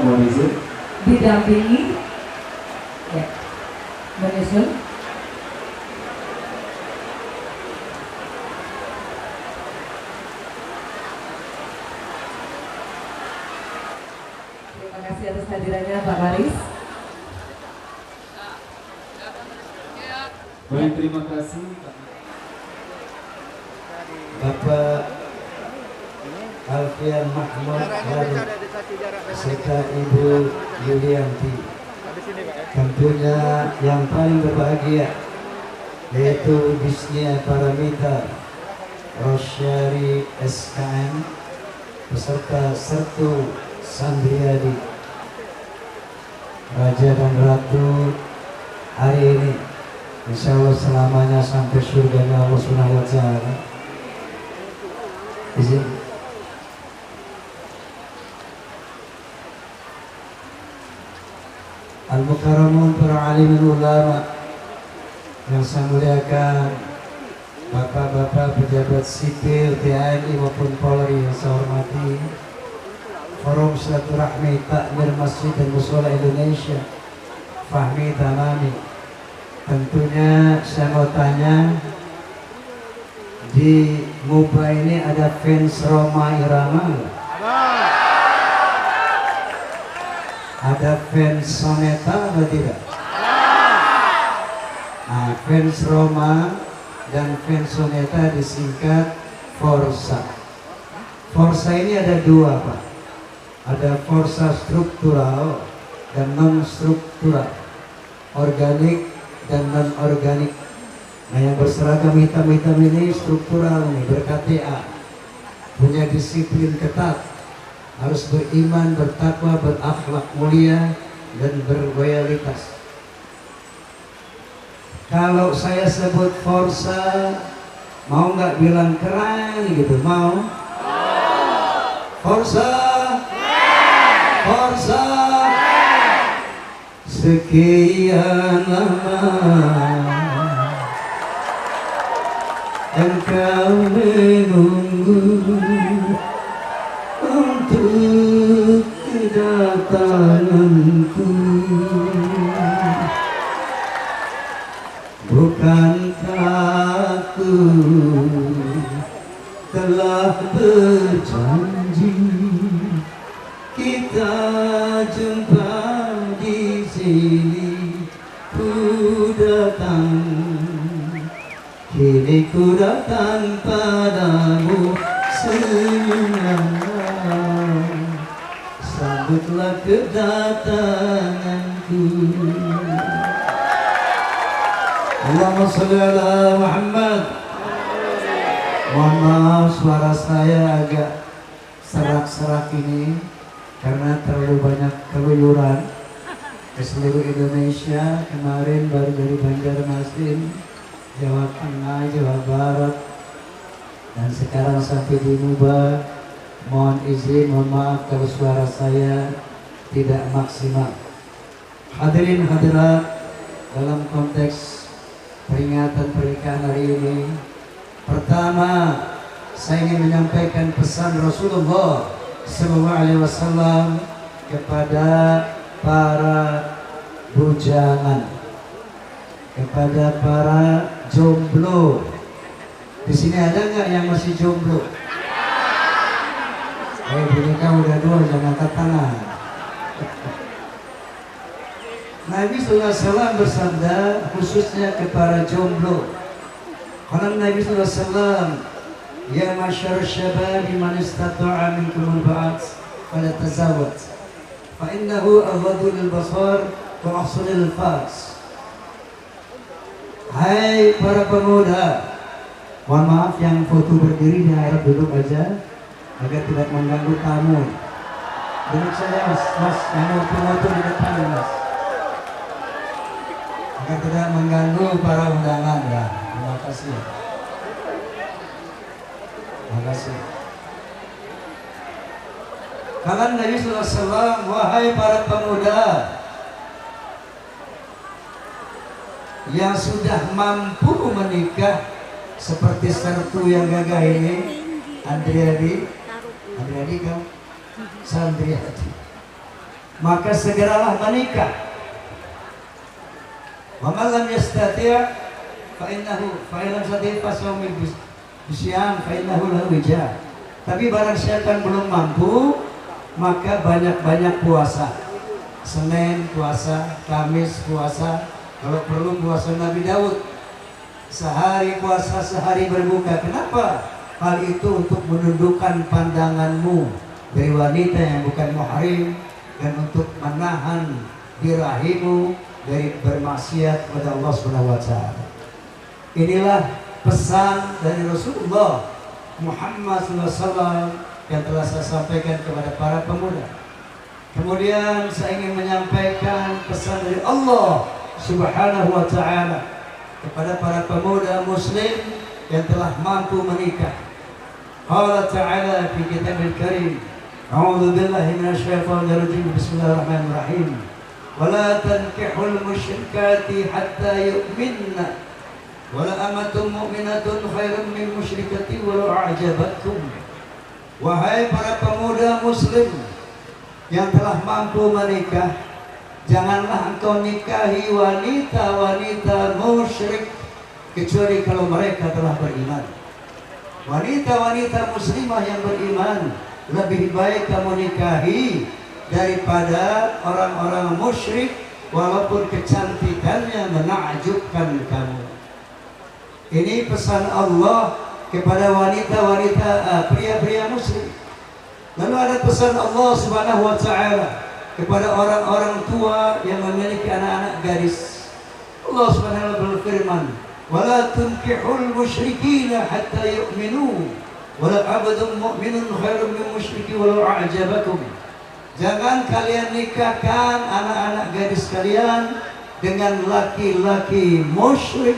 mohon izin. Didampingi ya, menyusul. Terima kasih atas hadirannya Pak Baris. Baik, terima kasih Bapak Alfian Mahmud Lalu serta Ibu Yulianti. Tentunya yang paling berbahagia yaitu Bisnia Paramita Rosyari SKM beserta Sertu Sandriadi, Raja dan Ratu hari ini insya Allah selamanya sampai surga Allah Subhanahu wa Ta'ala. Izin. Al-Mukarramun para alimin ulama yang saya muliakan, bapak-bapak pejabat sipil TNI maupun Polri yang saya hormati, Forum Silaturahmi Takmir Masjid dan Mushola Indonesia, Fahmi Tamami. Tentunya saya mau tanya, di Muba ini ada fans Roma Irama nggak? Ada fans Soneta atau tidak? Nah, fans Roma dan fans Soneta disingkat Forza. Forza ini ada dua, Pak. Ada Forza struktural dan non struktural, organik dan non organik. Nah, yang berseragam hitam-hitam ini struktural nih, ber-KTA, punya disiplin ketat, harus beriman, bertakwa, berakhlak mulia, dan berloyalitas. Kalau saya sebut Forza, mau nggak bilang keren gitu? Mau? Forza, Forza. Sekian lama engkau menunggu untuk kedatanganku. Bukankah aku telah berjanji kita jumpa di sini? Ku datang, kini ku datang padamu, senyumlah, sambutlah kedatanganku. Allahumma sholli ala Muhammad. Mohon maaf suara saya agak serak-serak ini karena terlalu banyak keluyuran ke seluruh Indonesia. Kemarin baru dari Banjarmasin, Jawa Tengah, Jawa Barat, dan sekarang sampai di Muba. Mohon izin, mohon maaf kalau suara saya tidak maksimal. Hadirin hadirat, dalam konteks peringatan pernikahan hari ini, pertama saya ingin menyampaikan pesan Rasulullah SAW kepada para bujangan, kepada para jomblo. Di sini ada nggak yang masih jomblo? Boneka udah dua, jangan angkat tangan. Nabi SAW bersabda khususnya kepada jomblo. Kalau Nabi SAW, ya masyar syabab man istata'a minkum al-ba'at falyatazawwaj fa innahu aghaddu lil-basar wa ahsanu lil-fars. Hai para pemuda, mohon maaf yang foto berdiri diharap duduk aja agar tidak mengganggu tamu. Duduk saja mas, yang mau foto di depan mas, agar tidak mengganggu para undangan ya. Terima kasih. Terima kasih. Kata Nabi SAW, wahai para pemuda yang sudah mampu menikah seperti Sertu yang gagah ini, Andriadi kan? Sandriadi. maka segeralah menikah. Wa man lam yastati' fa innahu fa in lam yastati' fa sawmil bisyam fa innahu lahu wija. Tapi barang siapa yang belum mampu, maka banyak-banyak puasa. Senin puasa, Kamis puasa, kalau perlu puasa Nabi Daud. Sehari puasa, sehari berbuka. Kenapa? Hal itu untuk menundukkan pandanganmu dari wanita yang bukan muhrim dan untuk menahan birahimu dari bermaksiat kepada Allah Subhanahu wa taala. Inilah pesan dari Rasulullah Muhammad SAW yang telah saya sampaikan kepada para pemuda. Kemudian saya ingin menyampaikan pesan dari Allah Subhanahu wa taala kepada para pemuda muslim yang telah mampu menikah. Qala ta'ala fi kitabil karim, a'udzu billahi minasyaitonir rajim, bismillahirrahmanirrahim. Wa la tankihul musyrikati hatta yu'minna wa la amatun mu'minatun khairun min musyrikati walau a'jabatkum. Wahai para pemuda muslim yang telah mampu menikah, janganlah engkau nikahi wanita-wanita musyrik kecuali kalau mereka telah beriman. Wanita-wanita muslimah yang beriman lebih baik kamu nikahi daripada orang-orang musyrik walaupun kecantikannya menakjubkan kamu. Ini pesan Allah kepada wanita-wanita, pria-pria muslim. Lalu ada pesan Allah Subhanahu wa taala kepada orang-orang tua yang memiliki anak-anak gadis. Allah Subhanahu wa taala berfirman, "Wala tunkihul musyrikina hatta yu'minu, wala 'abdun mu'minun khairun min musyriki walau a'jabakum." Jangan kalian nikahkan anak-anak gadis kalian dengan laki-laki musyrik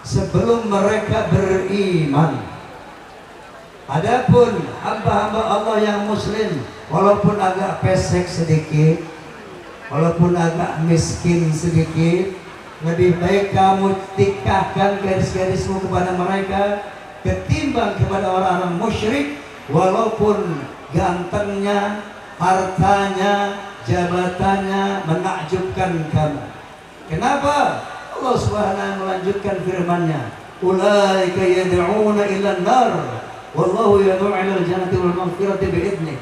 sebelum mereka beriman. Adapun hamba-hamba Allah yang muslim, walaupun agak pesek sedikit, walaupun agak miskin sedikit, lebih baik kamu tikahkan gadis-gadismu kepada mereka ketimbang kepada orang-orang musyrik, walaupun gantengnya, hartanya, jabatannya menakjubkan kamu. Kenapa? Allah Subhanahu melanjutkan firman-Nya, "Ulaika yad'una ila an-nar, wallahu yad'u ila al-jannati wal maghfirati bi'idnih."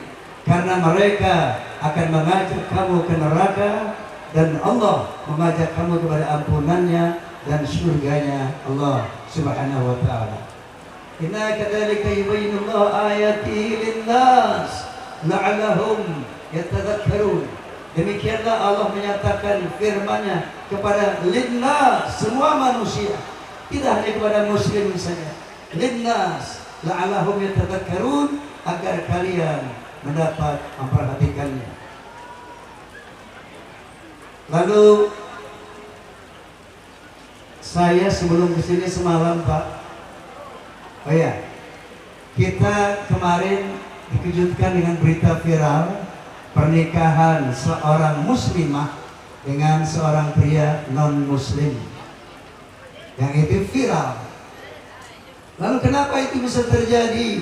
Karena mereka akan mengajak kamu ke neraka dan Allah mengajak kamu kepada ampunannya dan surganya Allah Subhanahu wa taala. Inna kadzalika yubayyinu Allah ayatihi lin-nas la'allahum yatadhakkarun. Demikianlah Allah menyatakan firman-Nya kepada linnas, semua manusia, tidak hanya kepada muslim saja. Linnas la'allahum yatadhakkarun, agar kalian mendapat memperhatikannya. Lalu saya sebelum kesini semalam, Pak, oh ya, kita kemarin dikejutkan dengan berita viral pernikahan seorang muslimah dengan seorang pria non muslim, yang itu viral. Lalu kenapa itu bisa terjadi?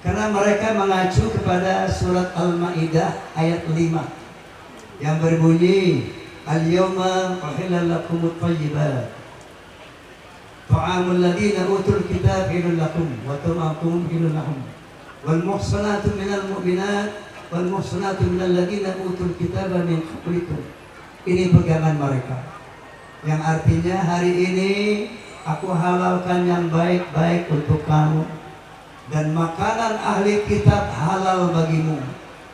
Karena mereka mengacu kepada surat Al-Maidah ayat 5 yang berbunyi, "Al-yawma uhilla lakumut thayyibat, ta'amul ladzina utul kitab hilal lakum wa ta'amukum hilal lahum, wal muhsanatu minal mu'minat wal muhsanatu minal ladzina utul kitaba min qablikum." Ini pegangan mereka, yang artinya hari ini aku halalkan yang baik-baik untuk kamu, dan makanan ahli kitab halal bagimu,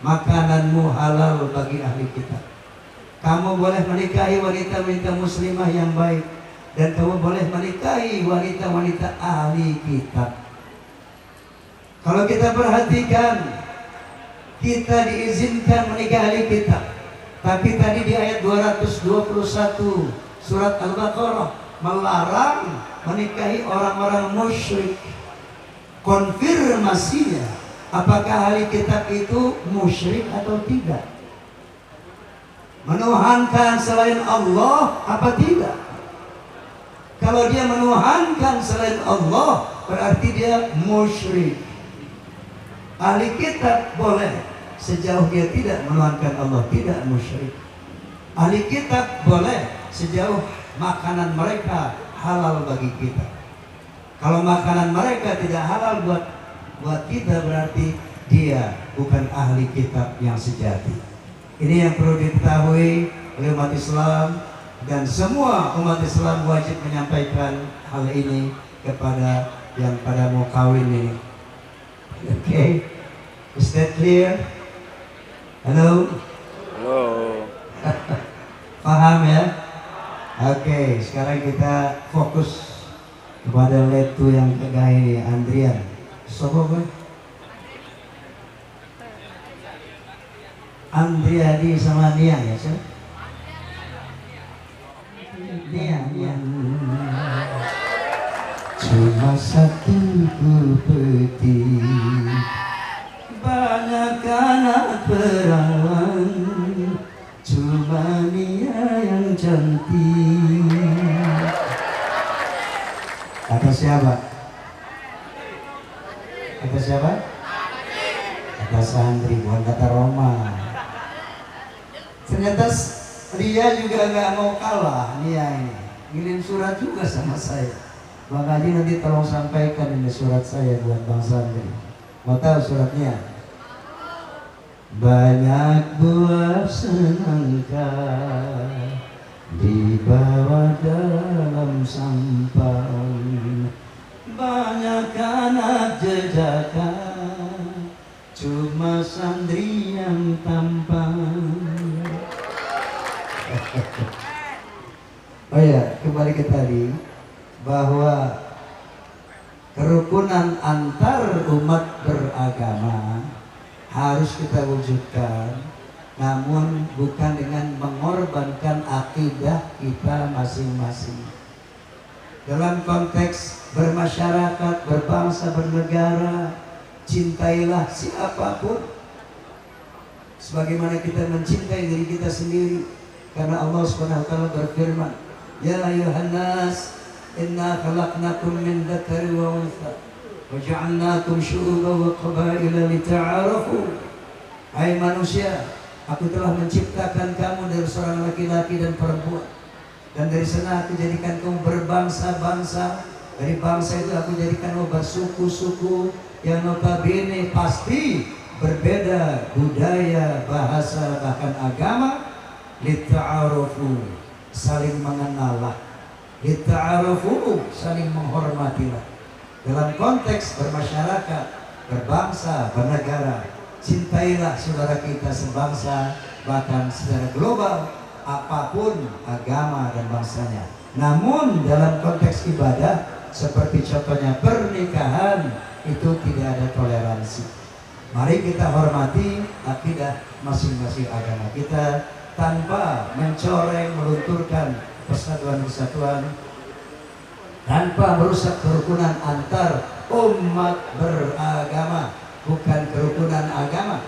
makananmu halal bagi ahli kitab. Kamu boleh menikahi wanita-wanita muslimah yang baik, dan kamu boleh menikahi wanita-wanita ahli kitab. Kalau kita perhatikan, kita diizinkan menikah ahli kitab, tapi tadi di ayat 221 surat Al-Baqarah melarang menikahi orang-orang musyrik. Konfirmasinya, apakah ahli kitab itu musyrik atau tidak? Menuhankan selain Allah apa tidak? Kalau dia menuhankan selain Allah, berarti dia musyrik. Ahli kitab boleh sejauh dia tidak menuhankan Allah, tidak musyrik. Ahli kitab boleh sejauh makanan mereka halal bagi kita. Kalau makanan mereka tidak halal buat kita, berarti dia bukan ahli kitab yang sejati. Ini yang perlu diketahui oleh umat Islam, dan semua umat Islam wajib menyampaikan hal ini kepada yang pada mau kawin ini. Okay, is that clear? Halo? Halo. Paham ya? Oke, sekarang kita fokus kepada letu yang kegah ini, Andrian. Sopo gue? Andriadi sama Niang ya, sih? Niang. Cuma satu peti, banyak anak perawan, cuma dia yang cantik. Kata siapa? Kata siapa? Kata Sandri, bukan kata Roma. Ternyata Ria juga nggak mau kalah. Nia ini ngirim surat juga sama saya. Bang Haji nanti tolong sampaikan ini surat saya buat Bang Sandri. Mau tahu suratnya? Banyak buah semangka dibawa dalam sampan, banyak anak jejaka, cuma Sandri yang tampan. Oh ya, kembali ke tadi, bahwa kerukunan antar umat beragama harus kita wujudkan, namun bukan dengan mengorbankan akidah kita masing-masing. Dalam konteks bermasyarakat, berbangsa, bernegara, cintailah siapapun sebagaimana kita mencintai diri kita sendiri, karena Allah SWT berfirman, ya ayuhan nas, inna khalaqnakum min dzakari wa untha waja'alnakum syu'uban wa qabaila lita'arafu. Hai manusia, aku telah menciptakan kamu dari seorang laki-laki dan perempuan, dan dari sana aku jadikan kamu berbangsa-bangsa. Dari bangsa itu aku jadikan kamu bersuku-suku yang notabene pasti berbeda budaya, bahasa, bahkan agama. Lita'arafu, saling mengenallah. Lita'arafu, saling menghormatilah. Dalam konteks bermasyarakat, berbangsa, bernegara, cintailah saudara kita sebangsa, bahkan secara global, apapun agama dan bangsanya. Namun dalam konteks ibadah, seperti contohnya pernikahan, itu tidak ada toleransi. Mari kita hormati akidah masing-masing agama kita tanpa mencoreng, melunturkan persatuan-kesatuan, tanpa merusak kerukunan antar umat beragama. Bukan kerukunan agama,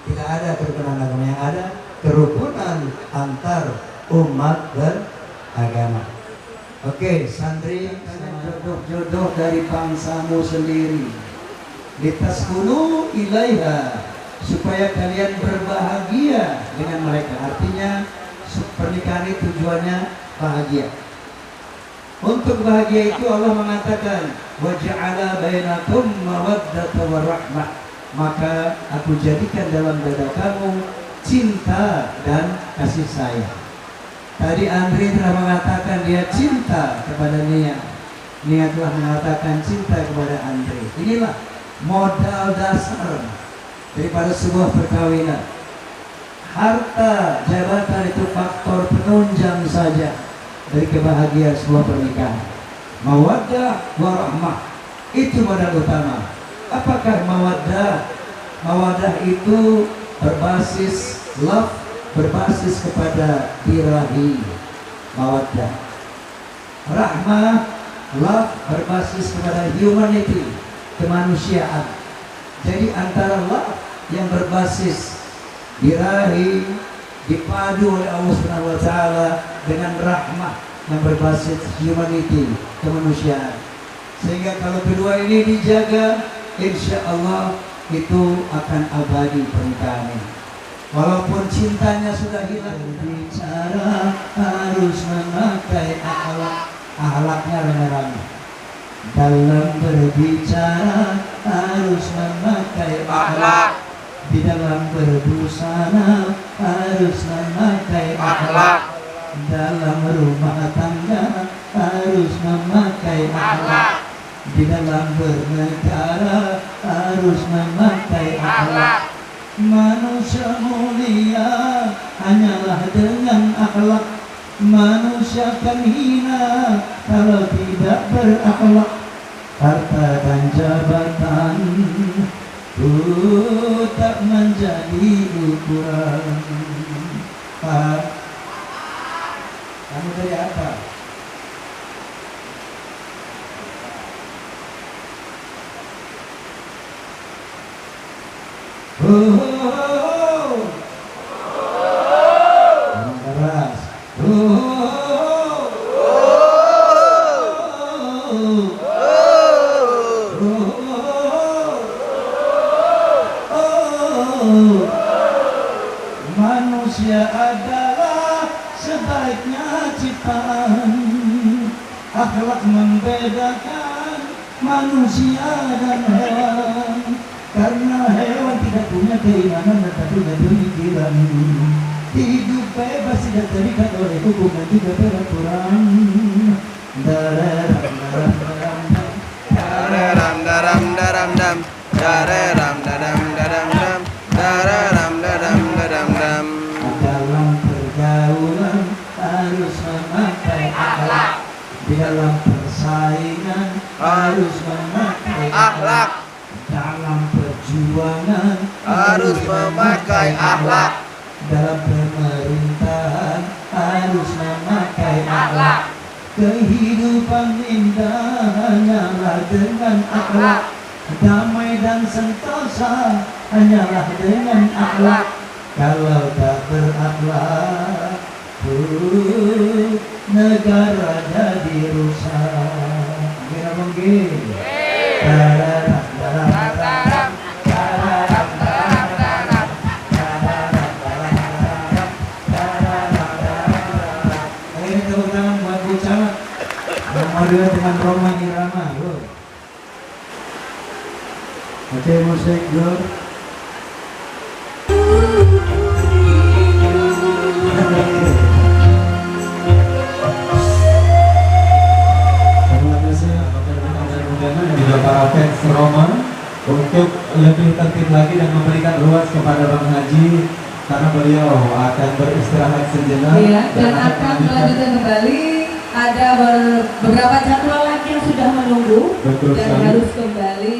tidak ada kerukunan agama, yang ada kerukunan antar umat beragama. Oke, Sandri, jodoh-jodoh dari bangsamu sendiri. Litaskunu ilaiha, supaya kalian berbahagia dengan mereka. Artinya pernikahan itu tujuannya bahagia. Untuk bahagia itu Allah mengatakan, wa ja'ala bainakum mawaddatan wa rahmah, maka aku jadikan dalam dada kamu cinta dan kasih sayang. Tadi Andri telah mengatakan dia cinta kepada Nia. Nia telah mengatakan cinta kepada Andri. Inilah modal dasar daripada sebuah perkawinan. Harta, jabatan itu faktor penunjang saja dari kebahagiaan sebuah pernikahan. Mawaddah warahmah, itu modal utama. Apakah mawaddah? Mawaddah itu berbasis love, berbasis kepada birahi, mawaddah. Rahmah, love, berbasis kepada humanity, kemanusiaan. Jadi antara love yang berbasis birahi dipadu oleh Allah Subhanahu wa taala dengan rahmah yang berbasis humanity, kemanusiaan. Sehingga kalau kedua ini dijaga, insya Allah itu akan abadi pernikahannya. Walaupun cintanya sudah hilang, bicara harus memakai akhlak. Akhlaknya rame-rame. Dalam berbicara harus memakai akhlak. Di dalam berbusana harus memakai akhlak. Dalam rumah tangga harus memakai akhlak. Di dalam bernegara harus memakai akhlak. Manusia mulia hanyalah dengan akhlak. Manusia kan hina kalau tidak berakhlak. Harta dan jabatan tak menjadi ukuran. Pak, kamu dari apa? Keras. Manusia adalah sebaiknya ciptaan. Akhlak membedakan manusia dan hewan. Karena hewan tidak punya keimanan dan punya pemikiran. Hidup bebas tidak terikat oleh hukum dan juga peraturan. Daram daram daram dam, Daram daram daram dam, daram daram daram dam, daram daram daram dam. dalam pergaulan harus memakai akhlak. Di dalam persaingan harus memakai Akhlak Dalam perjuangan harus memakai akhlak. Dalam pemerintahan harus memakai akhlak. Kehidupan indah hanyalah dengan akhlak. Damai dan sentosa hanyalah dengan akhlak. Kalau tak berakhlak, negara jadi rusak. Kira mungkin. Ini tepuk tangan buat Bu Camat. Memorial dengan Roma Irama, bro. Oke, musik, bro. Juga para fans Roma untuk lebih tertib lagi dan memberikan ruas kepada Bang Haji karena beliau akan beristirahat sejenak Iya, dan akan melanjutkan kembali. Ada beberapa jadwal lagi yang sudah menunggu Betul dan sekali. harus kembali